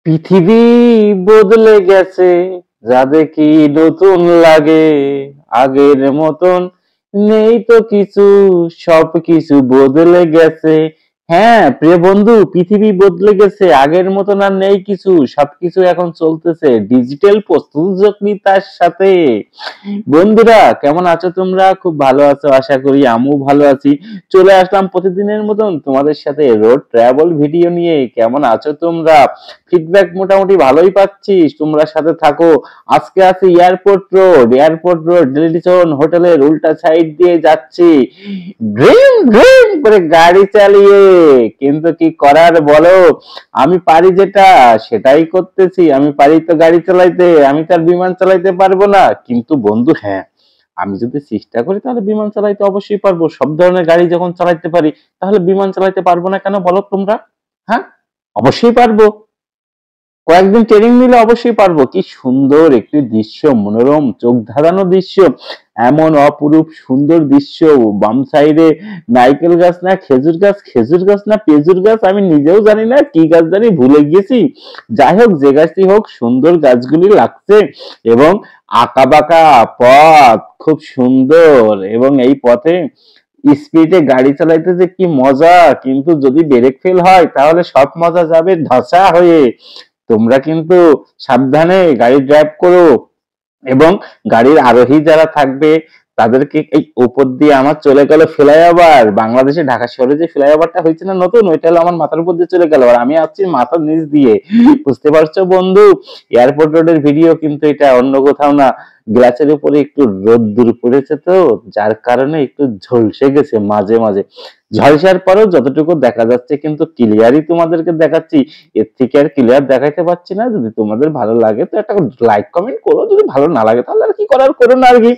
পৃথিবী বদলে গেছে, যা দেখি নতুন লাগে। আগের মতন নেই তো কিছু, সবকিছু বদলে গেছে। হ্যাঁ প্রিয় বন্ধু, পৃথিবী বদলে গেছে, আগের মতন আর নেই কিছু, সবকিছু এখন চলতেছে ডিজিটাল প্রতিযোগিতার সাথে। বন্ধুরা কেমন আছো তোমরা? খুব ভালো আছো আশা করি, আমিও ভালো আছি। চলে আসলাম প্রতিদিনের মতন তোমাদের সাথে রোড ট্রাভেল ভিডিও নিয়ে। কেমন আছো তোমরা? ফিডব্যাক মোটামুটি ভালোই পাচ্ছি, তোমরা সাথে থাকো। আজকে আছি এয়ারপোর্ট রোড ডেলিটেশন হোটেলের উল্টা সাইড দিয়ে যাচ্ছি ড্রিম ড্রিম করে গাড়ি চালিয়ে। কিন্তু কি করার বলো, আমি পারি যেটা সেটাই করতেছি। আমি পারি তো গাড়ি চালাইতে, আমি তো আর বিমান চালাইতে পারবো না। কিন্তু বন্ধু হ্যাঁ, আমি যদি চেষ্টা করি তাহলে বিমান চালাইতে অবশ্যই পারবো। সব ধরনের গাড়ি যখন চালাইতে পারি, তাহলে বিমান চালাইতে পারবো না কেন বলো তোমরা? হ্যাঁ, অবশ্যই পারবো। কয়েকদিন ট্রেনিং নিলে অবশ্যই পারবো। কি সুন্দর একটি দৃশ্য, মনোরম চোখ ধাঁধানো দৃশ্য, এমন অপরূপ সুন্দর দৃশ্য। বাম সাইডে নারকেল গাছ না খেজুর গাছ, খেজুর গাছ না পেজুর গাছ, আমি নিজেও জানি না কি গাছ জানি, ভুলে গেছি। যাই হোক, যে গাছটি হোক, সুন্দর গাছগুলি লাগছে এবং আঁকা বাঁকা পথ খুব সুন্দর। এবং এই পথে স্পিডে গাড়ি চালাইতে যে কি মজা, কিন্তু যদি ব্রেক ফেল হয় তাহলে সব মজা যাবে ধসা হয়ে। তোমরা কিন্তু সাবধানে গাড়ি ড্রাইভ করো। এবং গাড়ির আরোহী যারা থাকবে তাদেরকে এই উপর দিয়ে আমার চলে গেল ফ্লাইওভার। বাংলাদেশে ঢাকা শহরে যে ফ্লাইওভারটা হয়েছে না নতুন, ওইটা হলো আমার মাথার উপর দিয়ে চলে গেল, আর আমি আসছি মাথার নিচ দিয়ে। বুঝতে পারছো বন্ধু? এয়ারপোর্ট রোডের ভিডিও কিন্তু এটা, অন্য কোথাও না। গ্লাসের উপরে একটু রোদ্দুর পড়েছে তো, যার কারণে একটু ঝলসে গেছে মাঝে মাঝে। ঝলসার পরেও যতটুকু দেখা যাচ্ছে কিন্তু ক্লিয়ারই তোমাদেরকে দেখাচ্ছি। এর থেকে আর ক্লিয়ার দেখাইতে পারছি না। যদি তোমাদের ভালো লাগে তো একটা লাইক কমেন্ট করো, যদি ভালো না লাগে তাহলে আর কি করার করো না আর কি।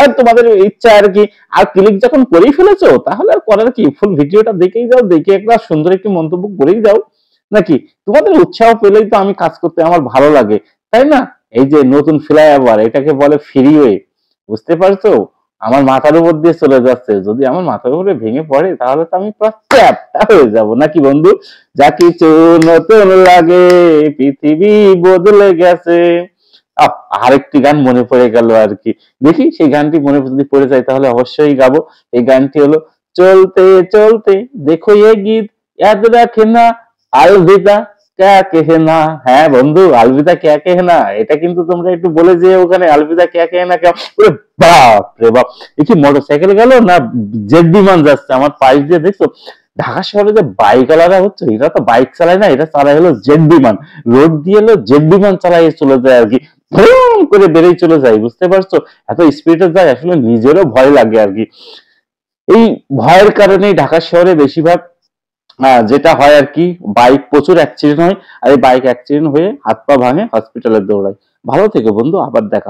আর তোমাদের ইচ্ছা আর কি। আর ক্লিক যখন করেই ফেলেছো তাহলে আর করার কি, ফুল ভিডিওটা দেখেই যাও, দেখে একটা সুন্দর একটি মন্তব্য করেই যাও নাকি। তোমাদের উৎসাহ পেলেই তো আমি কাজ করতে আমার ভালো লাগে, তাই না? এই যে নতুন ফ্লাইওভার, এটাকে বলে ফ্রিওয়ে। বুঝতে পারছো? আমার মাথার উপর দিয়ে চলে যাচ্ছে, যদি আমার মাথার উপরে ভেঙে পড়ে তাহলে তো আমি পুরো চ্যাপ্টা হয়ে যাব নাকি বন্ধু। যা কিছু নতুন লাগে, পৃথিবী বদলে গেছে। আরেকটি গান মনে পড়ে গেল আর কি। দেখি সেই গানটি মনে যদি পড়ে যায় তাহলে অবশ্যই গাবো। এই গানটি হলো চলতে চলতে দেখো এ গীত याद रखना अलविदा क्या कहना। হ্যাঁ বন্ধু, আলবিদা ক্যা কেহনা, এটা কিন্তু তোমরা একটু বলে যে ওখানে আলবিদা ক্যা কেহনা কেউ। বাপ রে বাপ, এ কি মোটরসাইকেল গেল না জেট বিমান যাচ্ছে আমার পাশ দিয়ে, দেখছো? ঢাকা শহরে যে বাইকওয়ালারা হচ্ছে, এরা তো বাইক চালায় না, এটা চালায় হলো জেট বিমান। রোড দিয়ে হলো জেট বিমান চালায় চলে যায় আর কি, ভ্রুম করে বেরিয়ে চলে যায়। বুঝতে পারছো? এত স্পিডে যায়, আসলে নিজেরও ভয় লাগে আর কি। এই ভয়ের কারণেই ঢাকা শহরে বেশিরভাগ যেটা হয় আর কি, বাইক প্রচুর অ্যাক্সিডেন্ট হয়। আর এই বাইক অ্যাক্সিডেন্ট হয়ে হাত পা ভাঙে, হসপিটালে দৌড়ায়। ভালো থেকো বন্ধু, আবার দেখা হবে।